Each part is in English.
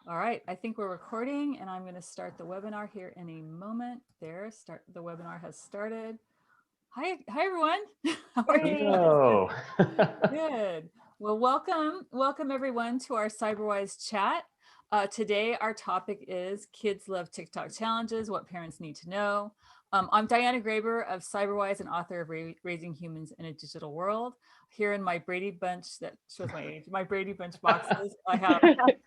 All right, I think we're recording and I'm going to start the webinar here in a moment. The webinar has started. Hi everyone. How are you Hey. doing? Hello. Good. Well, welcome everyone to our CyberWise chat. Today, our topic is Kids Love TikTok Challenges, What Parents Need to Know. I'm Diana Graber of CyberWise and author of Raising Humans in a Digital World. Here in my Brady Bunch, that shows my age, my Brady Bunch boxes, I have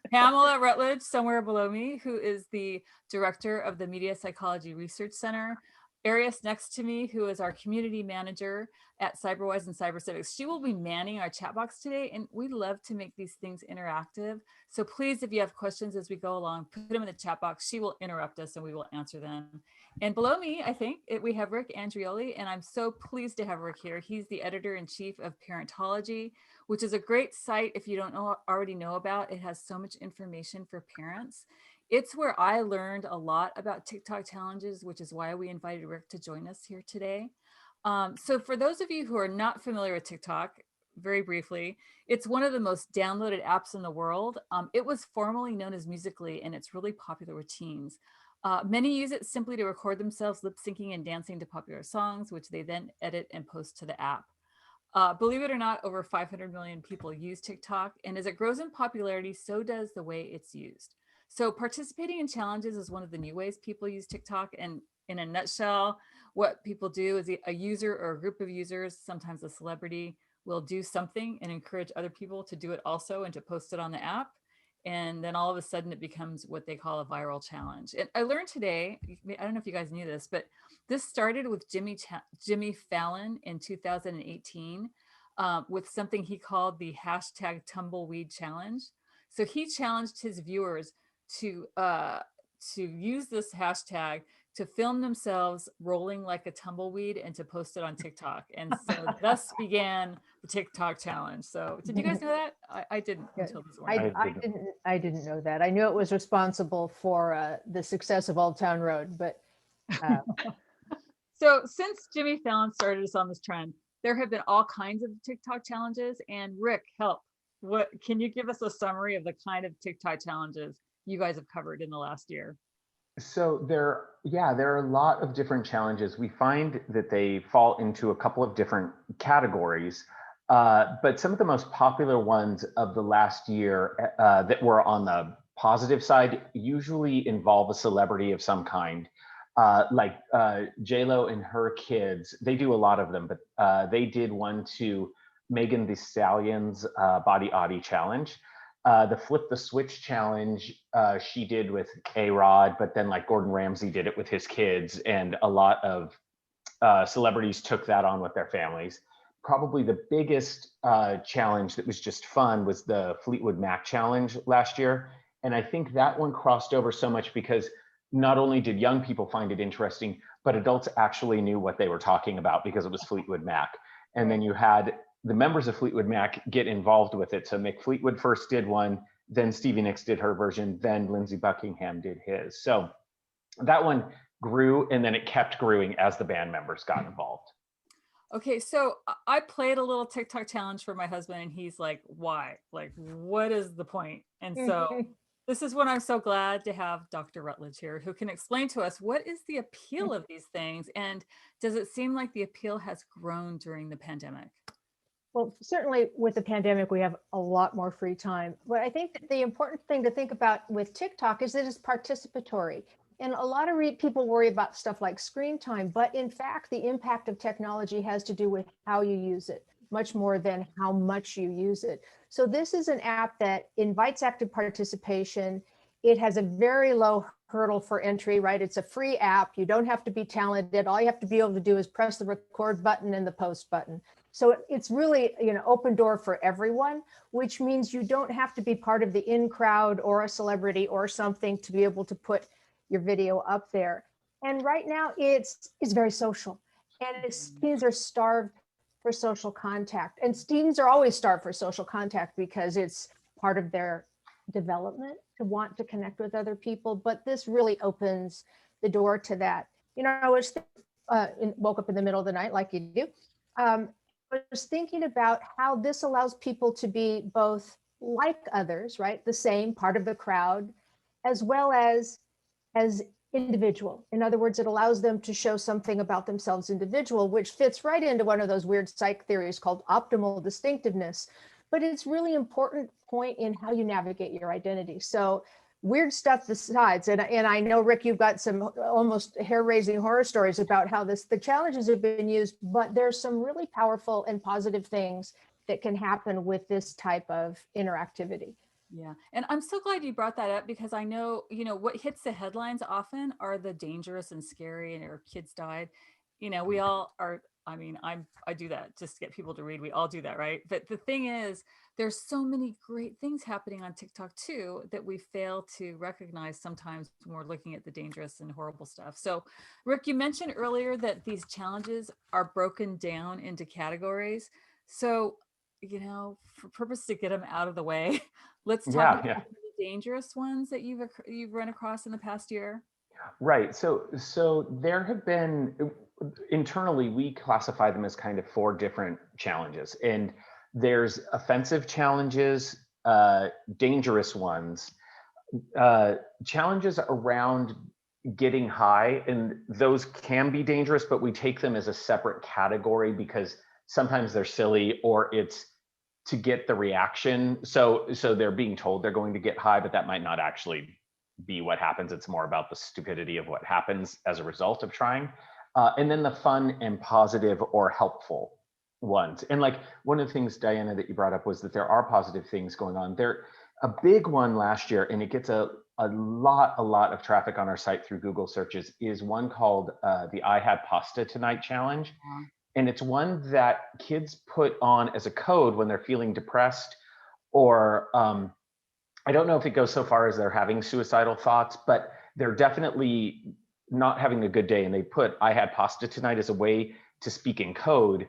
Pamela Rutledge somewhere below me, who is the director of the Media Psychology Research Center. Arius next to me, who is our community manager at CyberWise and CyberCivics. She will be manning our chat box today, and we love to make these things interactive. So please, if you have questions as we go along, put them in the chat box. She will interrupt us and we will answer them. And below me, I think we have Rick Andreoli, and I'm so pleased to have Rick here. He's the editor-in-chief of Parentology, which is a great site if you don't already know about. It has so much information for parents. It's where I learned a lot about TikTok challenges, which is why we invited Rick to join us here today. So for those of you who are not familiar with TikTok, very briefly, it's one of the most downloaded apps in the world. It was formerly known as Musical.ly, and it's really popular with teens. Many use it simply to record themselves lip syncing and dancing to popular songs, which they then edit and post to the app. Believe it or not, over 500 million people use TikTok, and as it grows in popularity, so does the way it's used. So participating in challenges is one of the new ways people use TikTok. And in a nutshell, what people do is a user or a group of users, sometimes a celebrity, will do something and encourage other people to do it also and to post it on the app. And then all of a sudden it becomes what they call a viral challenge. And I learned today, I don't know if you guys knew this, but this started with Jimmy Fallon in 2018 with something he called the hashtag tumbleweed challenge. So he challenged his viewers to use this hashtag to film themselves rolling like a tumbleweed and to post it on TikTok. And so thus began the TikTok challenge. So did you guys know that? I didn't Yeah, until this morning. I didn't. I didn't know that. I knew it was responsible for the success of Old Town Road, but uh, So since Jimmy Fallon started us on this trend, there have been all kinds of TikTok challenges. And Rick, help. What can you give us a summary of the kind of TikTok challenges you guys have covered in the last year? So there are a lot of different challenges. We find that they fall into a couple of different categories. But some of the most popular ones of the last year that were on the positive side usually involve a celebrity of some kind. J-Lo and her kids, they do a lot of them, but they did one to Megan Thee Stallion's Body Oddie challenge. The Flip the Switch challenge she did with A-Rod, but then like Gordon Ramsay did it with his kids, and a lot of celebrities took that on with their families. Probably the biggest challenge that was just fun was the Fleetwood Mac challenge last year. And I think that one crossed over so much because not only did young people find it interesting, but adults actually knew what they were talking about because it was Fleetwood Mac. And then you had the members of Fleetwood Mac get involved with it. So Mick Fleetwood first did one, then Stevie Nicks did her version, then Lindsey Buckingham did his. So that one grew, and then it kept growing as the band members got involved. Okay, so I played a little TikTok challenge for my husband, and he's like, "Why? Like, what is the point?" And so this is when I'm so glad to have Dr. Rutledge here, who can explain to us what is the appeal of these things, and does it seem like the appeal has grown during the pandemic? well, certainly with the pandemic, we have a lot more free time. But I think that the important thing to think about with TikTok is that it's participatory. And a lot of people worry about stuff like screen time, but in fact, the impact of technology has to do with how you use it, much more than how much you use it. So this is an app that invites active participation. It has a very low hurdle for entry, right? It's a free app. You don't have to be talented. All you have to be able to do is press the record button and the post button. So it's really, open door for everyone, which means you don't have to be part of the in crowd or a celebrity or something to be able to put your video up there. And right now it's very social, and students are starved for social contact. And students are always starved for social contact because it's part of their development to want to connect with other people. But this really opens the door to that. I woke up in the middle of the night like you do. I was thinking about how this allows people to be both like others, right? The same part of the crowd, as well as individual. In other words, it allows them to show something about themselves individual, which fits right into one of those weird psych theories called optimal distinctiveness. But it's really important point in how you navigate your identity. So weird stuff besides, and I know, Rick, you've got some almost hair-raising horror stories about how the challenges have been used, but there's some really powerful and positive things that can happen with this type of interactivity. Yeah. And I'm so glad you brought that up, because I know, what hits the headlines often are the dangerous and scary and our kids died. We all are, I mean, I do that just to get people to read. We all do that, right? But the thing is, there's so many great things happening on TikTok too that we fail to recognize sometimes when we're looking at the dangerous and horrible stuff. So, Rick, you mentioned earlier that these challenges are broken down into categories. So, for purpose to get them out of the way, let's talk about Yeah. the dangerous ones that you've run across in the past year. Right. So there have been, internally, we classify them as kind of 4 different challenges. And there's offensive challenges, dangerous ones, challenges around getting high, and those can be dangerous, but we take them as a separate category because sometimes they're silly, or it's to get the reaction. So they're being told they're going to get high, but that might not actually be what happens. It's more about the stupidity of what happens as a result of trying. And then the fun and positive or helpful ones. And like one of the things, Diana, that you brought up was that there are positive things going on. There, a big one last year, and it gets a lot of traffic on our site through Google searches, is one called the I Had Pasta Tonight Challenge. And it's one that kids put on as a code when they're feeling depressed, or I don't know if it goes so far as they're having suicidal thoughts, but they're definitely not having a good day. And they put I had pasta tonight as a way to speak in code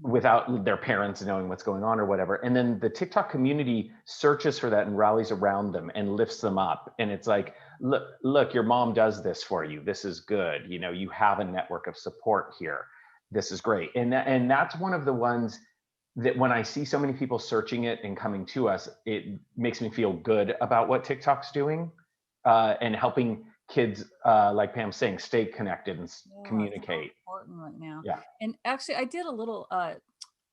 without their parents knowing what's going on or whatever. And then the TikTok community searches for that and rallies around them and lifts them up. And it's like, look, your mom does this for you. This is good. You have a network of support here. This is great. And that's one of the ones that when I see so many people searching it and coming to us, it makes me feel good about what TikTok's doing, and helping kids, like Pam's saying, stay connected and communicate. It's so important right now. Yeah. And actually, I did a little, I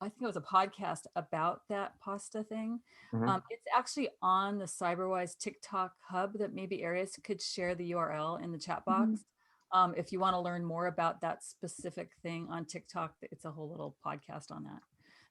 think it was a podcast about that pasta thing. Mm-hmm. It's actually on the CyberWise TikTok hub that maybe Arius could share the URL in the chat box. Mm-hmm. If you want to learn more about that specific thing on TikTok, it's a whole little podcast on that.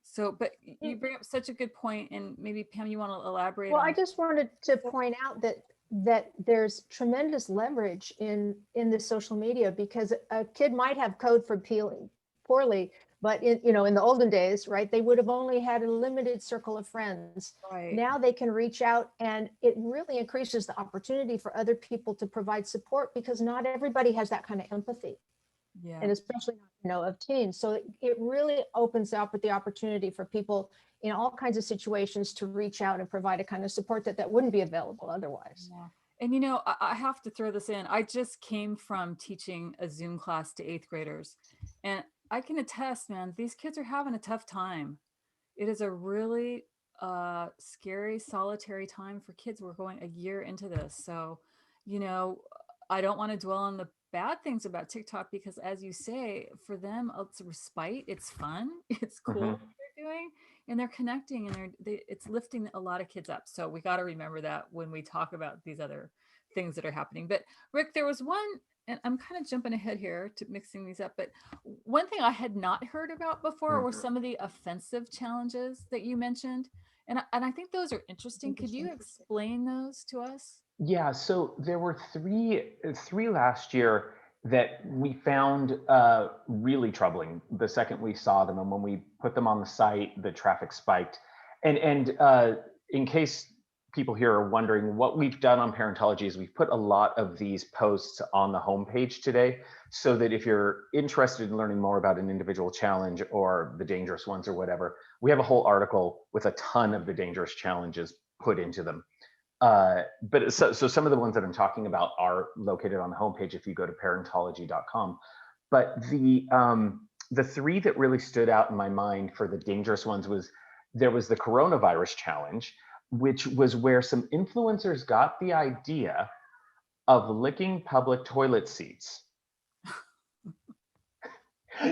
So, but you bring up such a good point, and maybe Pam, you want to elaborate Well, on. I just wanted to point out that there's tremendous leverage in this social media, because a kid might have code for peeling poorly, but in the olden days, right, they would have only had a limited circle of friends. Right. Now they can reach out, and it really increases the opportunity for other people to provide support, because not everybody has that kind of empathy. Yeah. And especially of teens. So it really opens up with the opportunity for people in all kinds of situations to reach out and provide a kind of support that wouldn't be available otherwise. Yeah. And I have to throw this in. I just came from teaching a Zoom class to 8th graders, and I can attest, man, these kids are having a tough time. It is a really scary, solitary time for kids. We're going a year into this. So, I don't want to dwell on the bad things about TikTok, because as you say, for them, it's a respite. It's fun. It's cool what they're doing, and they're connecting, and it's lifting a lot of kids up. So we got to remember that when we talk about these other things that are happening. But Rick, there was one, and I'm kind of jumping ahead here to mixing these up, but one thing I had not heard about before were some of the offensive challenges that you mentioned. And I think those are interesting. Could you explain those to us? Yeah, so there were three last year that we found really troubling the second we saw them, and when we put them on the site, the traffic spiked. And in case people here are wondering, what we've done on Parentology is we've put a lot of these posts on the homepage today, so that if you're interested in learning more about an individual challenge or the dangerous ones or whatever, we have a whole article with a ton of the dangerous challenges put into them. But so some of the ones that I'm talking about are located on the homepage if you go to parentology.com. But the 3 that really stood out in my mind for the dangerous ones was, there was the coronavirus challenge, which was where some influencers got the idea of licking public toilet seats.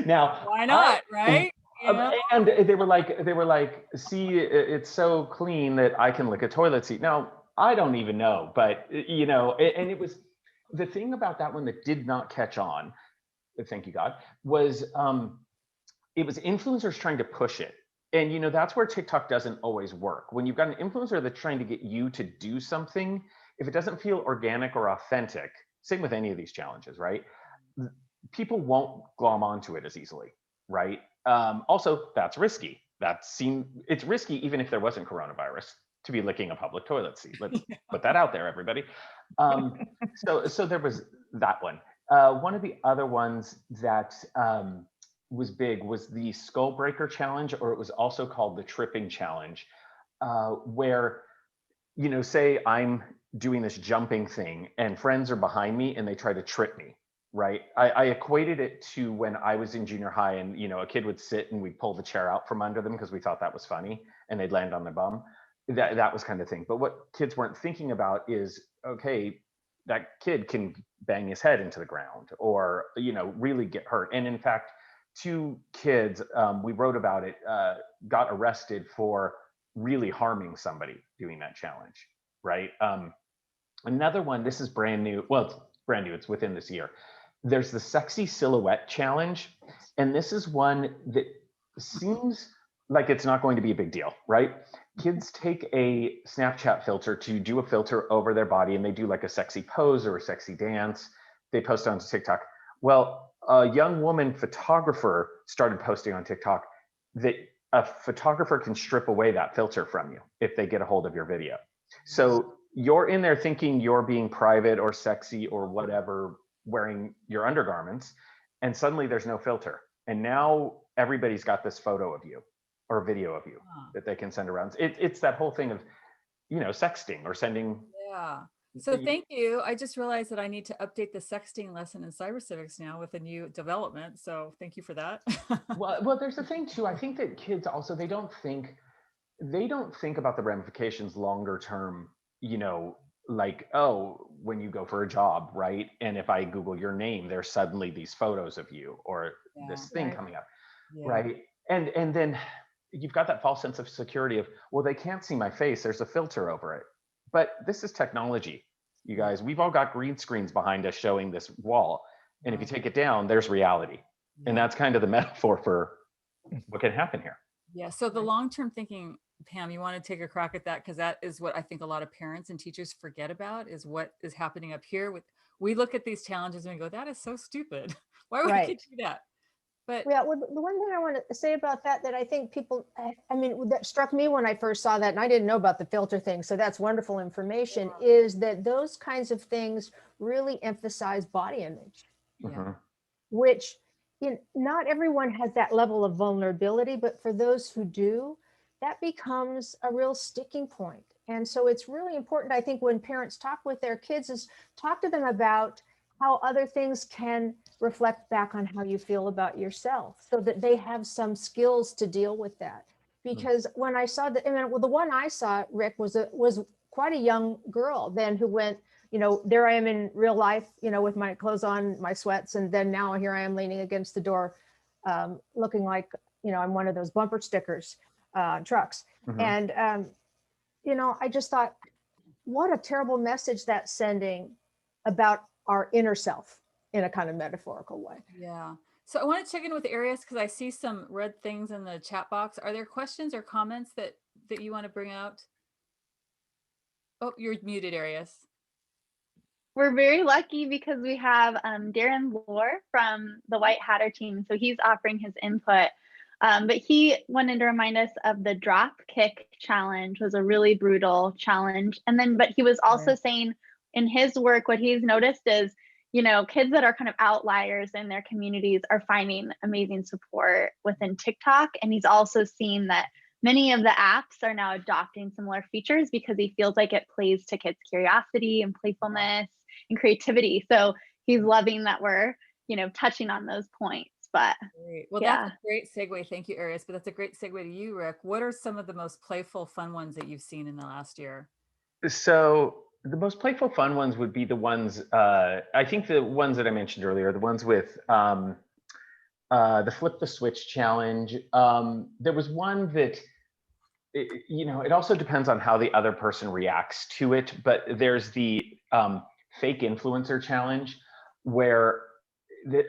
Now, Why not, right? You know? and they were like, see, it's so clean that I can lick a toilet seat. Now, I don't even know, but and it was the thing about that one that did not catch on, thank you God, was it was influencers trying to push it. And that's where TikTok doesn't always work. When you've got an influencer that's trying to get you to do something, if it doesn't feel organic or authentic, same with any of these challenges, right? People won't glom onto it as easily, right? Also, that's risky. It's risky even if there wasn't coronavirus to be licking a public toilet seat. Let's put that out there, everybody. So there was that one. One of the other ones that was big was the skull breaker challenge, or it was also called the tripping challenge, where say I'm doing this jumping thing and friends are behind me and they try to trip me, right? I equated it to when I was in junior high and a kid would sit and we'd pull the chair out from under them because we thought that was funny and they'd land on their bum. That was kind of thing. But what kids weren't thinking about is, okay, that kid can bang his head into the ground or really get hurt. And in fact, 2 kids, we wrote about it, got arrested for really harming somebody doing that challenge, right? Another one, this is brand new. Well, it's brand new, it's within this year. There's the sexy silhouette challenge. And this is one that seems like it's not going to be a big deal, right? Kids take a Snapchat filter to do a filter over their body and they do like a sexy pose or a sexy dance. They post it onto TikTok. Well, a young woman photographer started posting on TikTok that a photographer can strip away that filter from you if they get a hold of your video. So you're in there thinking you're being private or sexy or whatever, wearing your undergarments, and suddenly there's no filter. And now everybody's got this photo of you or video of you that they can send around. It's that whole thing of, sexting or sending. Yeah. So thank you. I just realized that I need to update the sexting lesson in cyber civics now with a new development. So thank you for that. Well, there's the thing too. I think that kids also, they don't think about the ramifications longer term, like, oh, when you go for a job, right? And if I Google your name, there's suddenly these photos of you or this thing coming up, right? And then you've got that false sense of security of, well, they can't see my face. There's a filter over it. But this is technology, you guys. We've all got green screens behind us showing this wall. And if you take it down, there's reality. And that's kind of the metaphor for what can happen here. Yeah. So the long-term thinking, Pam, you want to take a crack at that? Because that is what I think a lot of parents and teachers forget about, is what is happening up here. We look at these challenges and we go, that is so stupid. Why would we do that? But yeah, well, the one thing I want to say about that I think people, that struck me when I first saw that, and I didn't know about the filter thing, so that's wonderful information, is that those kinds of things really emphasize body image, which not everyone has that level of vulnerability, but for those who do, that becomes a real sticking point. And so it's really important, I think, when parents talk with their kids, is talk to them about how other things can reflect back on how you feel about yourself, so that they have some skills to deal with that. Because when I saw the one I saw, Rick, was quite a young girl then who went, there I am in real life, with my clothes on, my sweats, and then now here I am leaning against the door, looking like, I'm one of those bumper stickers, trucks. And, I just thought, what a terrible message that's sending about our inner self in a kind of metaphorical way. Yeah. So I want to check in with Arius because I see some red things in the chat box. Are there questions or comments that you want to bring out? Oh, you're muted, Arius. We're very lucky because we have Darren Lohr from the White Hatter team. So he's offering his input. But he wanted to remind us of the drop kick challenge was a really brutal challenge. But he was also saying in his work, what he's noticed is, kids that are kind of outliers in their communities are finding amazing support within TikTok. And he's also seen that many of the apps are now adopting similar features because he feels like it plays to kids' curiosity and playfulness and creativity. So he's loving that we're, touching on those points. but Great. Well, yeah. that's a great segue. Thank you, Arius. But that's a great segue to you, Rick. What are some of the most playful, fun ones that you've seen in the last year? So the most playful, fun ones would be the ones, I think the ones that I mentioned earlier, the ones with the flip the switch challenge. There was one that, it also depends on how the other person reacts to it, but there's the fake influencer challenge where,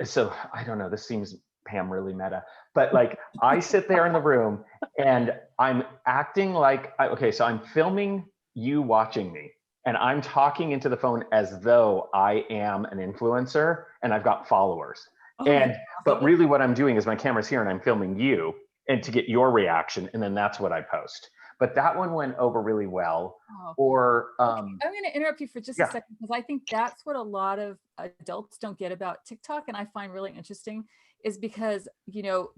so I don't know, this seems, Pam, really meta, but like I sit there in the room and I'm acting like, okay, so I'm filming you watching me and I'm talking into the phone as though I am an influencer and I've got followers. Oh, And, but really what I'm doing is my camera's here and I'm filming you and to get your reaction. And then that's what I post. But that one went over really well. oh. Or, Okay, I'm going to interrupt you for just a yeah. second because I think that's what a lot of adults don't get about TikTok, and I find really interesting is because,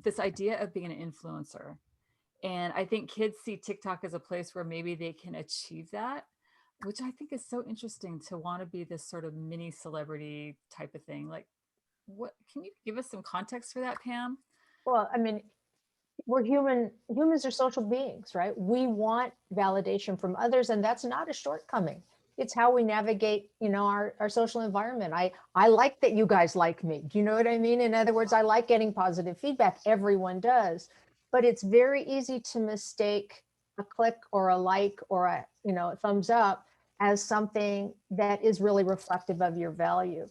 this idea of being an influencer. And I think kids see TikTok as a place where maybe they can achieve that, which I think is so interesting to want to be this sort of mini celebrity type of thing. Like, what can you give us some context for that, Pam? Well, I mean, humans are social beings, right? We want validation from others, and that's not a shortcoming. It's how we navigate, our social environment. I like that you guys like me. Do you know what I mean? In other words, I like getting positive feedback. Everyone does. But it's very easy to mistake a click or a like or a thumbs up as something that is really reflective of your value.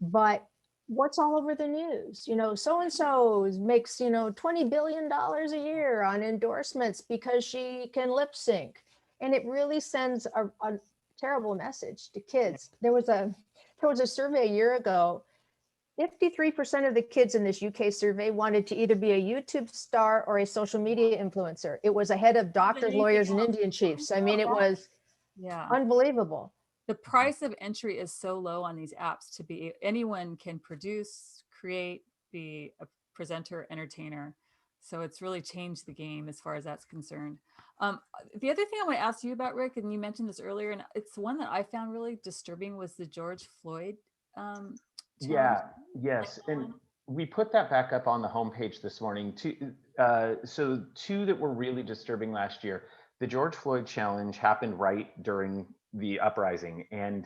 But what's all over the news? So and so makes, $20 billion a year on endorsements because she can lip sync. And it really sends a terrible message to kids. There was a survey a year ago. 53% of the kids in this UK survey wanted to either be a YouTube star or a social media influencer. It was ahead of doctors, lawyers, and Indian chiefs. I mean, it was unbelievable. The price of entry is so low on these apps to be anyone can produce, create, be a presenter, entertainer. So it's really changed the game as far as that's concerned. The other thing I want to ask you about, Rick, and you mentioned this earlier, and it's one that I found really disturbing, was the George Floyd challenge. Yeah, yes. And we put that back up on the homepage this morning. So two that were really disturbing last year. The George Floyd challenge happened right during the uprising, and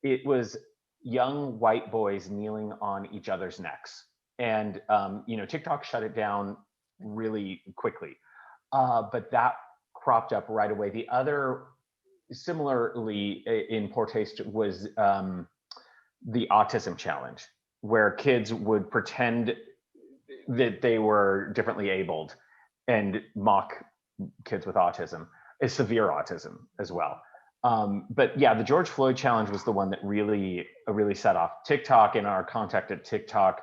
it was young white boys kneeling on each other's necks. And TikTok shut it down really quickly, but that cropped up right away. The other, similarly in poor taste, was the autism challenge, where kids would pretend that they were differently abled and mock kids with autism, severe autism as well. But yeah, the George Floyd challenge was the one that really set off TikTok, and our contact at TikTok,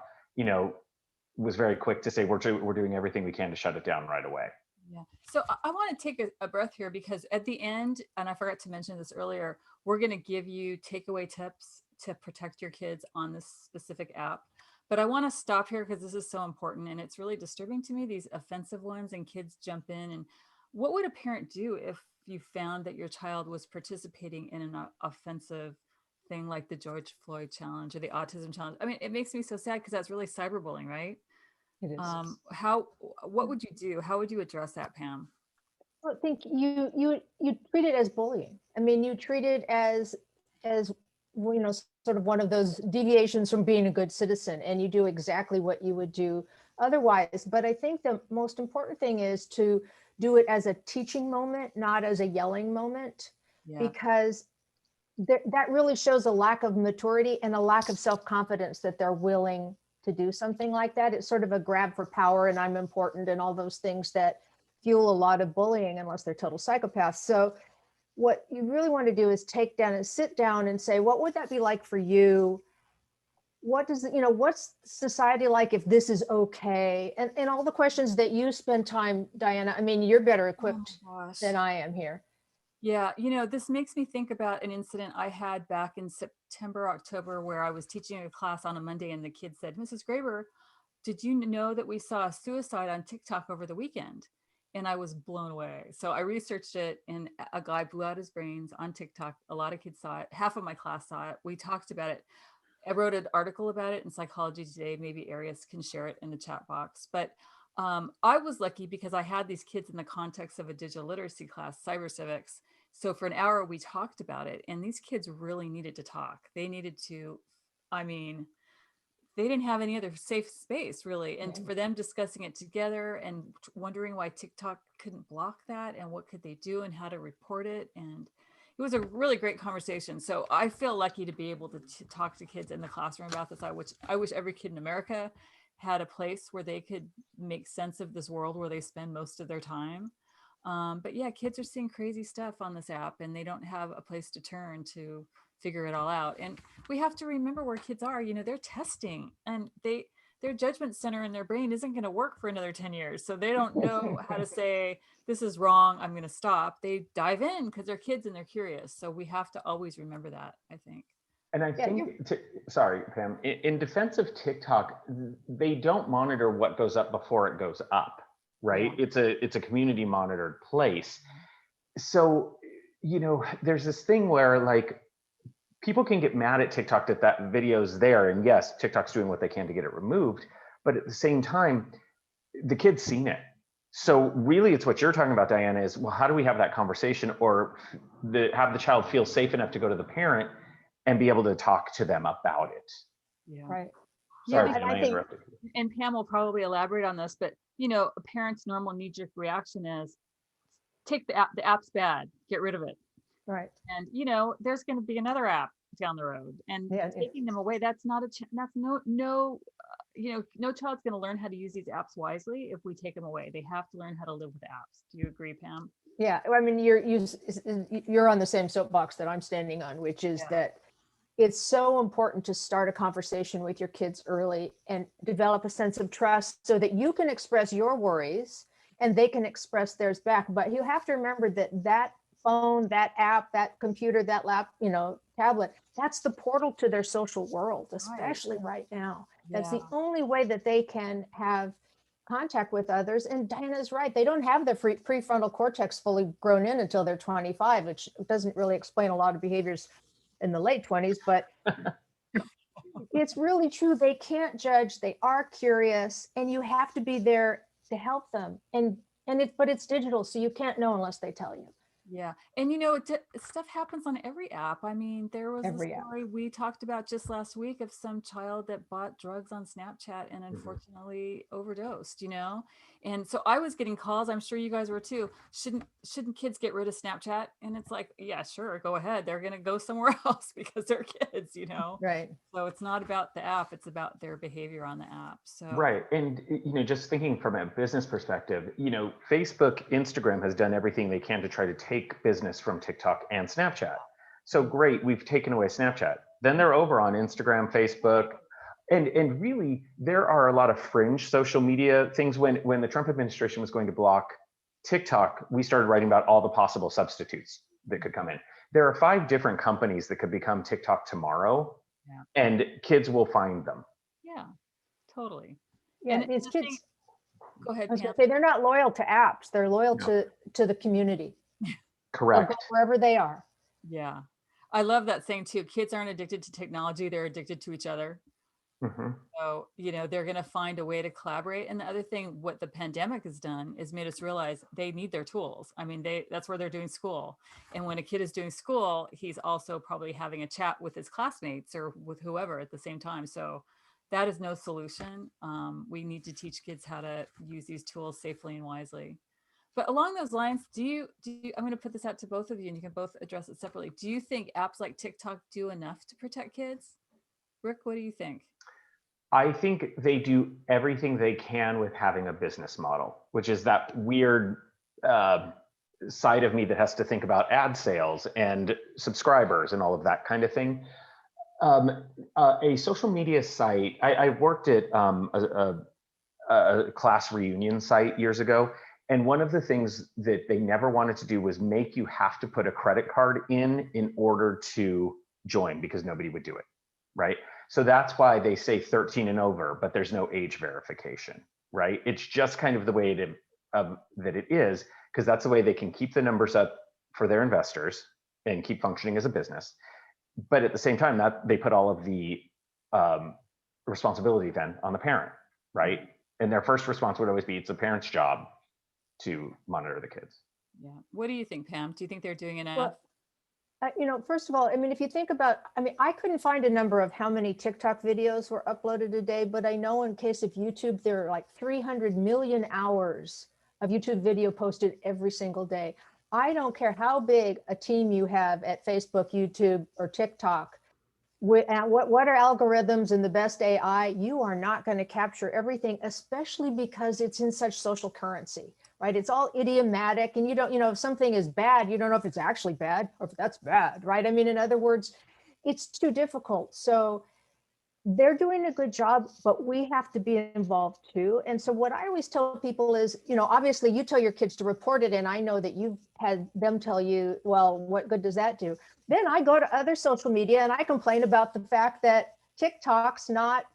was very quick to say we're doing everything we can to shut it down right away. Yeah. So I want to take a breath here, because at the end, and I forgot to mention this earlier, we're going to give you takeaway tips to protect your kids on this specific app. But I want to stop here because this is so important, and it's really disturbing to me, these offensive ones, and kids jump in. And what would a parent do if you found that your child was participating in an offensive thing like the George Floyd challenge or the autism challenge? I mean, it makes me so sad because that's really cyberbullying, right? It is. What would you do? How would you address that, Pam? I think you treat it as bullying. I mean, you treat it as sort of one of those deviations from being a good citizen, and you do exactly what you would do otherwise. But I think the most important thing is to do it as a teaching moment, not as a yelling moment, because that really shows a lack of maturity and a lack of self-confidence that they're willing to do something like that. It's sort of a grab for power and I'm important and all those things that fuel a lot of bullying, unless they're total psychopaths. So what you really want to do is take down and sit down and say, what would that be like for you? What does, what's society like if this is okay? And all the questions that you spend time, Diana, I mean, you're better equipped than I am here. Yeah, this makes me think about an incident I had back in September, October, where I was teaching a class on a Monday, and the kid said, Mrs. Graber, did you know that we saw a suicide on TikTok over the weekend? And I was blown away. So I researched it, and a guy blew out his brains on TikTok. A lot of kids saw it. Half of my class saw it. We talked about it. I wrote an article about it in Psychology Today. Maybe Arius can share it in the chat box. But I was lucky because I had these kids in the context of a digital literacy class, cyber civics. So for an hour, we talked about it. And these kids really needed to talk. They needed to, I mean, they didn't have any other safe space really. And for them discussing it together and wondering why TikTok couldn't block that and what could they do and how to report it. And it was a really great conversation. So I feel lucky to be able to talk to kids in the classroom about this. I wish every kid in America had a place where they could make sense of this world where they spend most of their time. But yeah, kids are seeing crazy stuff on this app and they don't have a place to turn to figure it all out. And we have to remember where kids are, you know, they're testing and their judgment center in their brain isn't going to work for another 10 years. So they don't know how to say, this is wrong, I'm going to stop. They dive in because they're kids and they're curious. So we have to always remember that, I think. And I think, sorry, Pam, in defense of TikTok, they don't monitor what goes up before it goes up, right? Yeah. It's a community monitored place. So, you know, there's this thing where like, people can get mad at TikTok that video's there. And yes, TikTok's doing what they can to get it removed. But at the same time, the kid's seen it. So really it's what you're talking about, Diana, is, well, how do we have that conversation or have the child feel safe enough to go to the parent and be able to talk to them about it? Yeah. Right. Sorry, yeah, Pam, I interrupted you. And Pam will probably elaborate on this, but you know, a parent's normal knee-jerk reaction is take the app's bad, get rid of it. Right. And you know, there's going to be another app down the road, and taking them away, that's not that's no you know, no child's going to learn how to use these apps wisely if we take them away. They have to learn how to live with apps. Do you agree, Pam? Yeah, I mean, you're on the same soapbox that I'm standing on, which is that it's so important to start a conversation with your kids early and develop a sense of trust so that you can express your worries and they can express theirs back. But you have to remember that phone, that app, that computer, that tablet, that's the portal to their social world, especially right now. That's the only way that they can have contact with others. And Diana's right. They don't have the prefrontal cortex fully grown in until they're 25, which doesn't really explain a lot of behaviors in the late 20s, but it's really true. They can't judge. They are curious, and you have to be there to help them. But it's digital, so you can't know unless they tell you. Yeah. And you know, stuff happens on every app. I mean, there was a story we talked about just last week of some child that bought drugs on Snapchat and unfortunately overdosed, you know? And so I was getting calls, I'm sure you guys were too. Shouldn't kids get rid of Snapchat? And it's like, yeah, sure, go ahead. They're going to go somewhere else because they're kids, you know? Right. So it's not about the app, it's about their behavior on the app. So right. And you know, just thinking from a business perspective, you know, Facebook, Instagram has done everything they can to try to take business from TikTok and Snapchat. So great, we've taken away Snapchat. Then they're over on Instagram, Facebook, and really there are a lot of fringe social media things. When the Trump administration was going to block TikTok, we started writing about all the possible substitutes that could come in. There are 5 different companies that could become TikTok tomorrow, and kids will find them. Yeah, totally. Yeah, and these kids. Go ahead, I was Pam. going to say, they're not loyal to apps. They're loyal to the community. Correct. Wherever they are. Yeah. I love that saying too. Kids aren't addicted to technology. They're addicted to each other. So, you know, they're going to find a way to collaborate. And the other thing, what the pandemic has done is made us realize they need their tools. I mean, that's where they're doing school. And when a kid is doing school, he's also probably having a chat with his classmates or with whoever at the same time. So that is no solution. We need to teach kids how to use these tools safely and wisely. But along those lines, I'm going to put this out to both of you and you can both address it separately. Do you think apps like TikTok do enough to protect kids? Rick, what do you think? I think they do everything they can with having a business model, which is that weird side of me that has to think about ad sales and subscribers and all of that kind of thing. A social media site, I worked at a class reunion site years ago. And one of the things that they never wanted to do was make you have to put a credit card in order to join, because nobody would do it, right? So that's why they say 13 and over, but there's no age verification, right? It's just kind of the way that it is, because that's the way they can keep the numbers up for their investors and keep functioning as a business. But at the same time, that they put all of the responsibility then on the parent, right? And their first response would always be, it's the parent's job to monitor the kids. Yeah. What do you think, Pam? Do you think they're doing enough? Well, first of all, I mean, if you think about, I couldn't find a number of how many TikTok videos were uploaded a day, but I know in case of YouTube, there are like 300 million hours of YouTube video posted every single day. I don't care how big a team you have at Facebook, YouTube, or TikTok, what are algorithms and the best AI, you are not going to capture everything, especially because it's in such social currency, right? It's all idiomatic, and you don't, if something is bad, you don't know if it's actually bad or if that's bad, right? I mean, in other words, it's too difficult. So they're doing a good job, but we have to be involved too. And so what I always tell people is, obviously you tell your kids to report it, and I know that you've had them tell you, well, what good does that do? Then I go to other social media and I complain about the fact that TikTok's not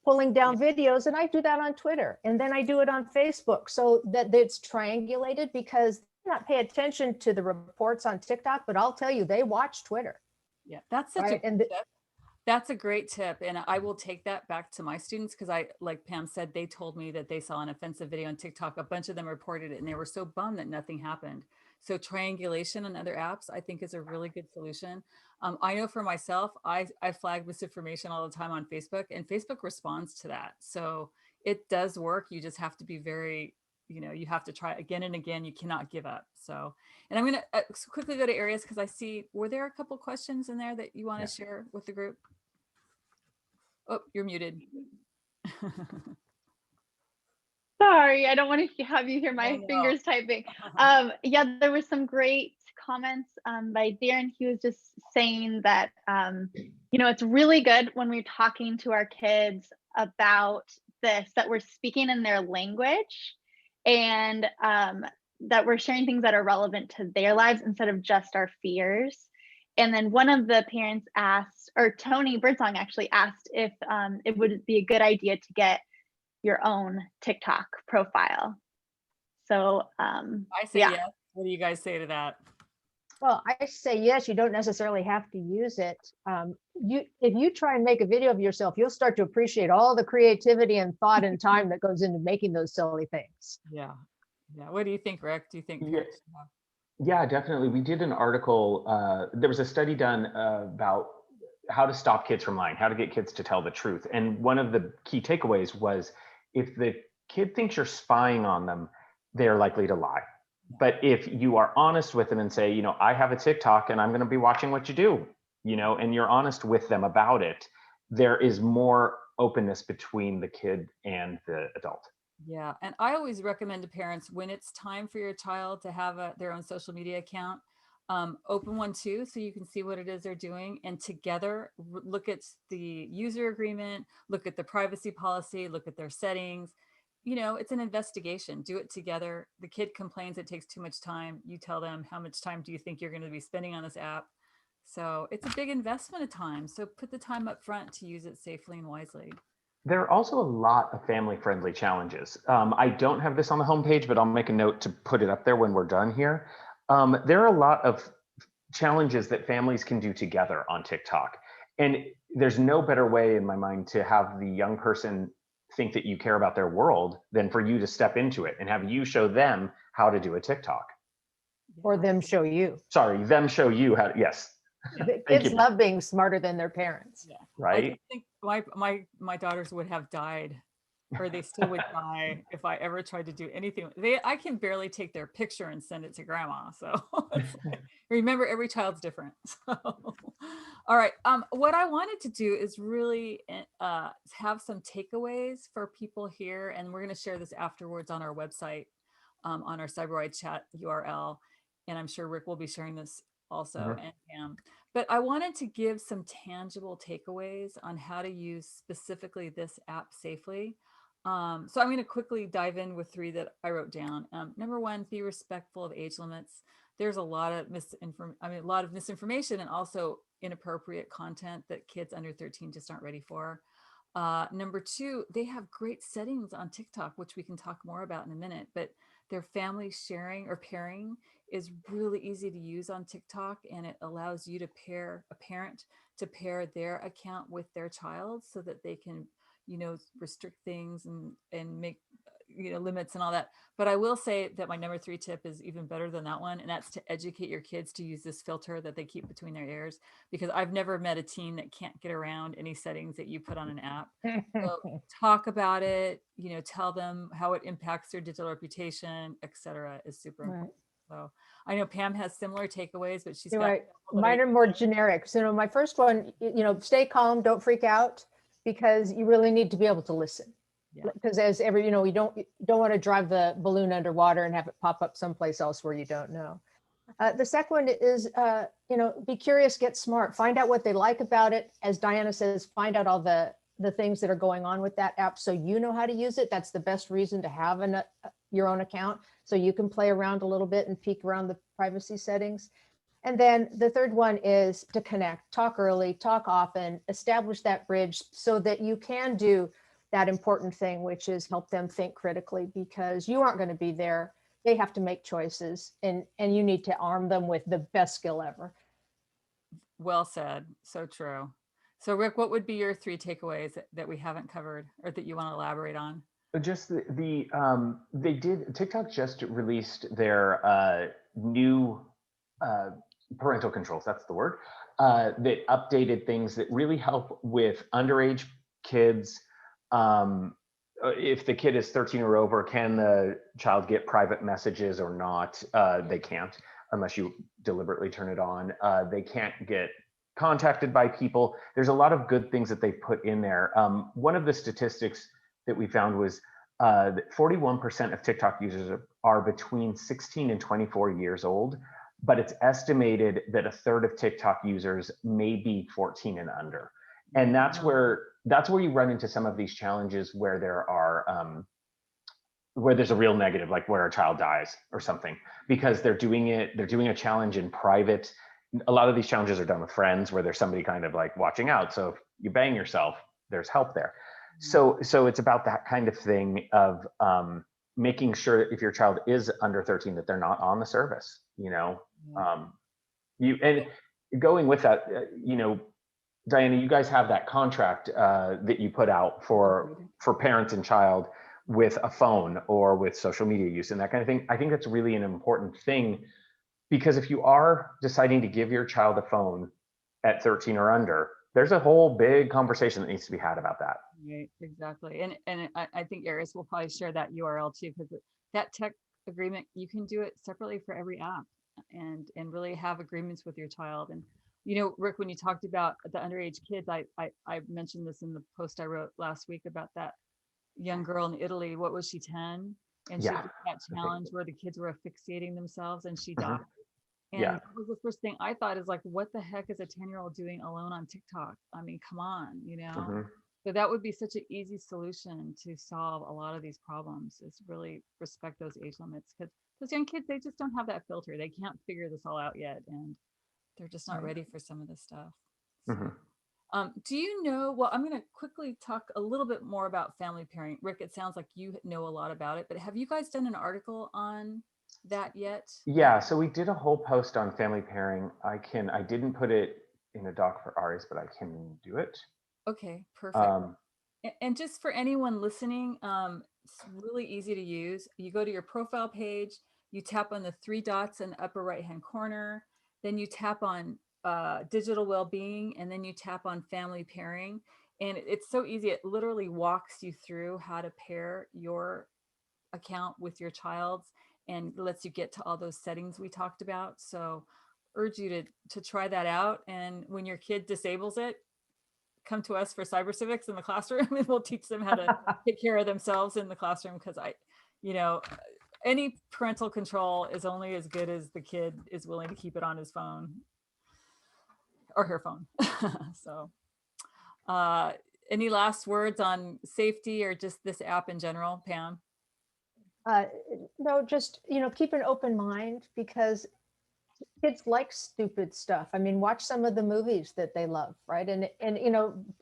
pulling down videos, and I do that on Twitter, and then I do it on Facebook, so that it's triangulated, because they not pay attention to the reports on TikTok, but I'll tell you, they watch Twitter. Yeah, that's such right? a tip. That's a great tip. And I will take that back to my students, because like Pam said, they told me that they saw an offensive video on TikTok. A bunch of them reported it and they were so bummed that nothing happened. So triangulation on other apps, I think, is a really good solution. I know for myself, I flag misinformation all the time on Facebook, and Facebook responds to that. So it does work. You just have to be very, you have to try again and again. You cannot give up. So, and I'm going to quickly go to areas, because I see, were there a couple questions in there that you want to share with the group? Oh, you're muted. Sorry, I don't want to have you hear my fingers typing. Yeah, there was some great comments by Darren. He was just saying that, it's really good when we're talking to our kids about this, that we're speaking in their language, and that we're sharing things that are relevant to their lives instead of just our fears. And then one of the parents asked, or Tony Birdsong actually asked, if it would be a good idea to get your own TikTok profile. So I say yes. What do you guys say to that? Well, I say yes, you don't necessarily have to use it. If you try and make a video of yourself, you'll start to appreciate all the creativity and thought and time that goes into making those silly things. Yeah. What do you think, Rick? Do you think parents should have? Yeah, definitely. We did an article, there was a study done about how to stop kids from lying, how to get kids to tell the truth. And one of the key takeaways was, if the kid thinks you're spying on them, they're likely to lie. But if you are honest with them and say, I have a TikTok and I'm going to be watching what you do, and you're honest with them about it, there is more openness between the kid and the adult. Yeah. And I always recommend to parents, when it's time for your child to have their own social media account, open one too, so you can see what it is they're doing, and together look at the user agreement, look at the privacy policy, look at their settings. It's an investigation. Do it together. The kid complains it takes too much time. You tell them, how much time do you think you're going to be spending on this app? So it's a big investment of time. So put the time up front to use it safely and wisely. There are also a lot of family-friendly challenges. I don't have this on the homepage, but I'll make a note to put it up there when we're done here. There are a lot of challenges that families can do together on TikTok. And there's no better way in my mind to have the young person think that you care about their world than for you to step into it and have you show them how to do a TikTok. Or them show you. Sorry, them show you how to, yes. Kids love being smarter than their parents. Yeah. Right? I think my daughters would have died, or they still would die, if I ever tried to do anything. I can barely take their picture and send it to grandma. So remember, every child's different. So, all right. What I wanted to do is really have some takeaways for people here, and we're going to share this afterwards on our website, on our Cyberwide chat URL. And I'm sure Rick will be sharing this also, and Pam. But I wanted to give some tangible takeaways on how to use specifically this app safely. So I'm going to quickly dive in with 3 that I wrote down. Number 1, be respectful of age limits. There's a lot of misinformation and also inappropriate content that kids under 13 just aren't ready for. Number 2, they have great settings on TikTok, which we can talk more about in a minute, but their family sharing or pairing is really easy to use on TikTok, and it allows you to pair a parent to pair their account with their child so that they can, restrict things and make, limits and all that. But I will say that my number 3 tip is even better than that one. And that's to educate your kids to use this filter that they keep between their ears, because I've never met a teen that can't get around any settings that you put on an app. So talk about it, tell them how it impacts their digital reputation, etc. is super important. So I know Pam has similar takeaways, but she's You're got right. Mine are more generic. So, my first one, stay calm, don't freak out, because you really need to be able to listen. Yeah. Because you don't want to drive the balloon underwater and have it pop up someplace else where you don't know. The second one is, be curious, get smart, find out what they like about it. As Diana says, find out all the things that are going on with that app so you know how to use it. That's the best reason to have your own account, so you can play around a little bit and peek around the privacy settings. And then the third one is to connect, talk early, talk often, establish that bridge so that you can do that important thing, which is help them think critically, because you aren't going to be there. They have to make choices, and you need to arm them with the best skill ever. Well said. So true. So Rick, what would be your 3 takeaways that we haven't covered or that you want to elaborate on? Just TikTok just released their new parental controls. That's the word. That updated things that really help with underage kids. If the kid is 13 or over, can the child get private messages or not? They can't, unless you deliberately turn it on. They can't get contacted by people. There's a lot of good things that they put in there. One of the statistics that we found was that 41% of TikTok users are between 16 and 24 years old, but it's estimated that a third of TikTok users may be 14 and under. And that's where you run into some of these challenges where there are where there's a real negative, like where a child dies or something, because they're doing a challenge in private. A lot of these challenges are done with friends where there's somebody kind of like watching out. So if you bang yourself, there's help there. So it's about that kind of thing of making sure that if your child is under 13, that they're not on the service, and going with that, Diana, you guys have that contract that you put out for parents and child with a phone or with social media use and that kind of thing. I think that's really an important thing, because if you are deciding to give your child a phone at 13 or under, there's a whole big conversation that needs to be had about that. Right, exactly. And I think Aris will probably share that URL too, because that tech agreement, you can do it separately for every app and really have agreements with your child. And Rick, when you talked about the underage kids, I mentioned this in the post I wrote last week about that young girl in Italy. What was she, 10? And she did that challenge where the kids were asphyxiating themselves and she died. And that was the first thing I thought, is like, what the heck is a 10-year-old doing alone on TikTok? I mean, come on, So that would be such an easy solution to solve a lot of these problems, is really respect those age limits, because those young kids, they just don't have that filter. They can't figure this all out yet. And they're just not ready for some of this stuff. Do you know, well, I'm going to quickly talk a little bit more about family pairing. Rick, it sounds like you know a lot about it, but have you guys done an article on that yet? Yeah, so we did a whole post on family pairing. I didn't put it in a doc for Aris, but I can do it. Okay, perfect. And just for anyone listening, it's really easy to use. You go to your profile page, you tap on the 3 dots in the upper right-hand corner, then you tap on digital well-being, and then you tap on family pairing. And it's so easy. It literally walks you through how to pair your account with your child's and lets you get to all those settings we talked about. So urge you to try that out. And when your kid disables it, come to us for cyber civics in the classroom, and we'll teach them how to take care of themselves in the classroom. Because any parental control is only as good as the kid is willing to keep it on his phone or her phone. So any last words on safety or just this app in general, Pam? No, just, keep an open mind, because kids like stupid stuff. I mean, watch some of the movies that they love, right? And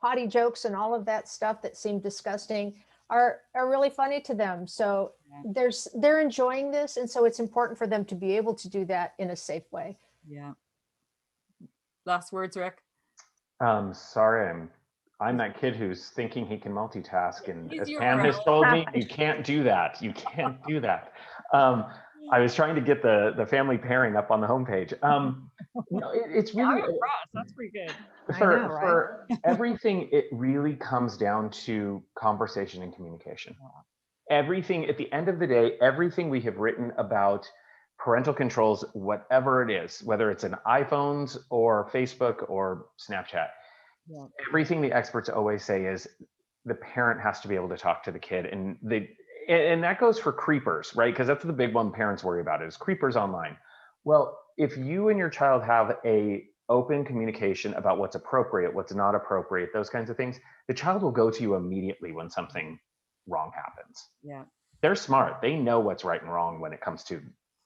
potty jokes and all of that stuff that seem disgusting are really funny to them. So they're enjoying this. And so it's important for them to be able to do that in a safe way. Yeah. Last words, Rick? Sorry, I'm that kid who's thinking he can multitask, and He's as your Pam has URL. told me, you can't do that. You can't do that. I was trying to get the family pairing up on the homepage. No, it's Yeah, I'm really impressed. That's pretty good. I know, right? for everything. It really comes down to conversation and communication. Everything at the end of the day, everything we have written about parental controls, whatever it is, whether it's an iPhones or Facebook or Snapchat, Yeah. everything the experts always say is the parent has to be able to talk to the kid, and that goes for creepers, right? Because that's the big one parents worry about is creepers online. Well, if you and your child have a open communication about what's appropriate, what's not appropriate, those kinds of things, the child will go to you immediately when something wrong happens. Yeah. They're smart. They know what's right and wrong when it comes to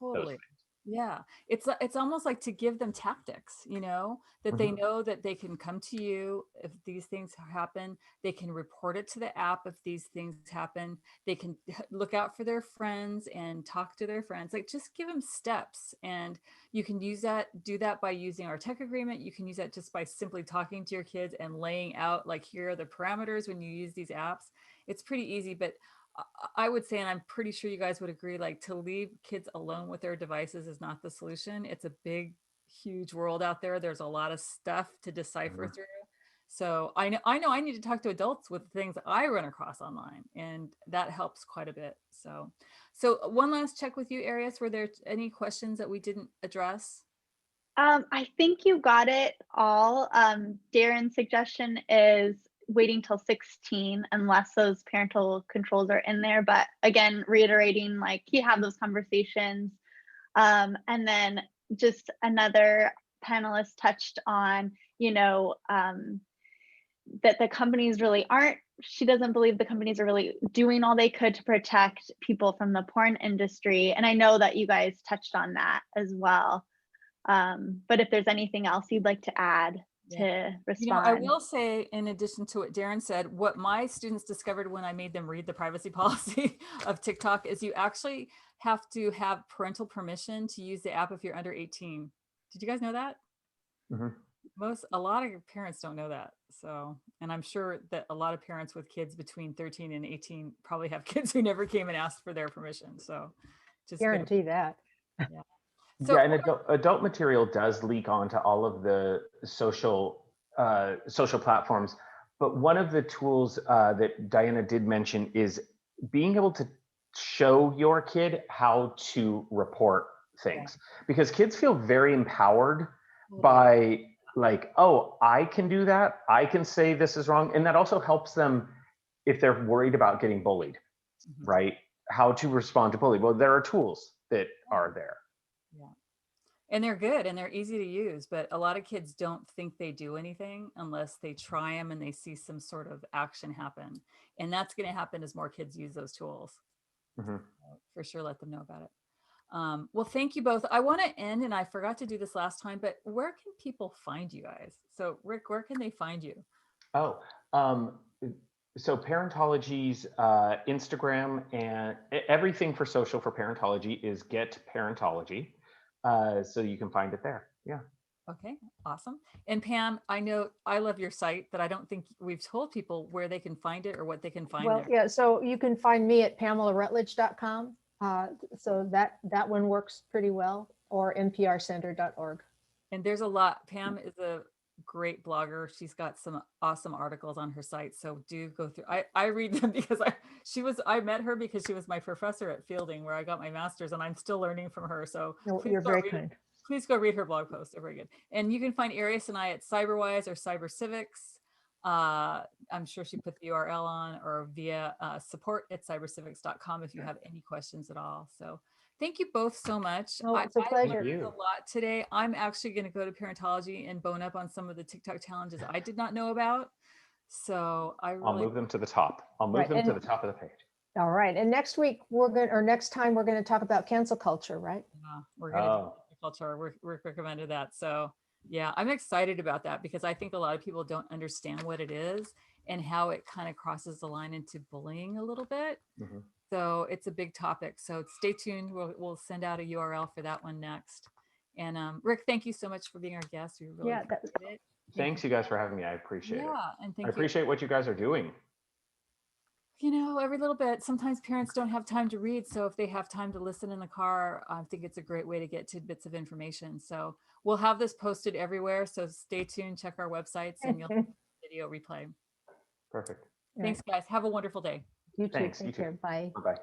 those Totally. things. Yeah. It's almost like to give them tactics, you know, that they know that they can come to you if these things happen. They can report it to the app if these things happen. They can look out for their friends and talk to their friends. Like just give them steps. And you can do that by using our tech agreement. You can use that just by simply talking to your kids and laying out like here are the parameters when you use these apps. It's pretty easy, but I would say, and I'm pretty sure you guys would agree, like to leave kids alone with their devices is not the solution. It's a big, huge world out there. There's a lot of stuff to decipher through. So I know I need to talk to adults with things I run across online, and that helps quite a bit. So one last check with you, Arius. Were there any questions that we didn't address? I think you got it all. Darren's suggestion is waiting till 16 unless those parental controls are in there. But again, reiterating, like you have those conversations. And then just another panelist touched on, that the companies really aren't, she doesn't believe the companies are really doing all they could to protect people from the porn industry. And I know that you guys touched on that as well. But if there's anything else you'd like to add to respond. I will say, in addition to what Darren said, what my students discovered when I made them read the privacy policy of TikTok is you actually have to have parental permission to use the app if you're under 18. Did you guys know that? A lot of parents don't know that. So, and I'm sure that a lot of parents with kids between 13 and 18 probably have kids who never came and asked for their permission. So just Guarantee that. Yeah. So, yeah, and adult material does leak onto all of the social platforms. But one of the tools that Diana did mention is being able to show your kid how to report things, because kids feel very empowered by like, oh, I can do that. I can say this is wrong. And that also helps them if they're worried about getting bullied, right? How to respond to bullying. Well, there are tools that are there. Yeah. And they're good and they're easy to use, but a lot of kids don't think they do anything unless they try them and they see some sort of action happen. And that's going to happen as more kids use those tools. So for sure, let them know about it. Well, thank you both. I want to end, and I forgot to do this last time, but where can people find you guys? So Rick, where can they find you? Oh, so Parentology's Instagram and everything for social for Parentology is Get Parentology. So you can find it there. Yeah. Okay, awesome. And Pam, I know I love your site, but I don't think we've told people where they can find it or what they can find there. Yeah, so you can find me at PamelaRutledge.com. So that one works pretty well, or nprcenter.org. And there's a lot. Pam is a great blogger. She's got some awesome articles on her site. So do go through. I read them because I met her because she was my professor at Fielding, where I got my master's, and I'm still learning from her. So you're very kind. Please go read her blog posts. They're very good. And you can find Arius and I at Cyberwise or Cyber Civics. I'm sure she put the URL on, or via support@cybercivics.com if you have any questions at all. So thank you both so much. Oh, it's a pleasure. I learned a lot today. I'm actually going to go to Parentology and bone up on some of the TikTok challenges I did not know about. So I'll move them to the top. I'll move them to the top of the page. All right. And next time we're going to talk about cancel culture, right? Yeah, we're going to do culture. Rick recommended that. So yeah, I'm excited about that because I think a lot of people don't understand what it is and how it kind of crosses the line into bullying a little bit. So it's a big topic. So stay tuned. We'll send out a URL for that one next. And Rick, thank you so much for being our guest. We really appreciate it. Thanks, you guys, for having me. I appreciate it. Yeah, and I thank you. appreciate what you guys are doing. You know, every little bit. Sometimes parents don't have time to read, so if they have time to listen in the car, I think it's a great way to get tidbits of information. So we'll have this posted everywhere. So stay tuned, check our websites, and you'll have video replay. Perfect. Thanks, guys. Have a wonderful day. You too. Thanks. You Take too. care. Bye. Bye-bye.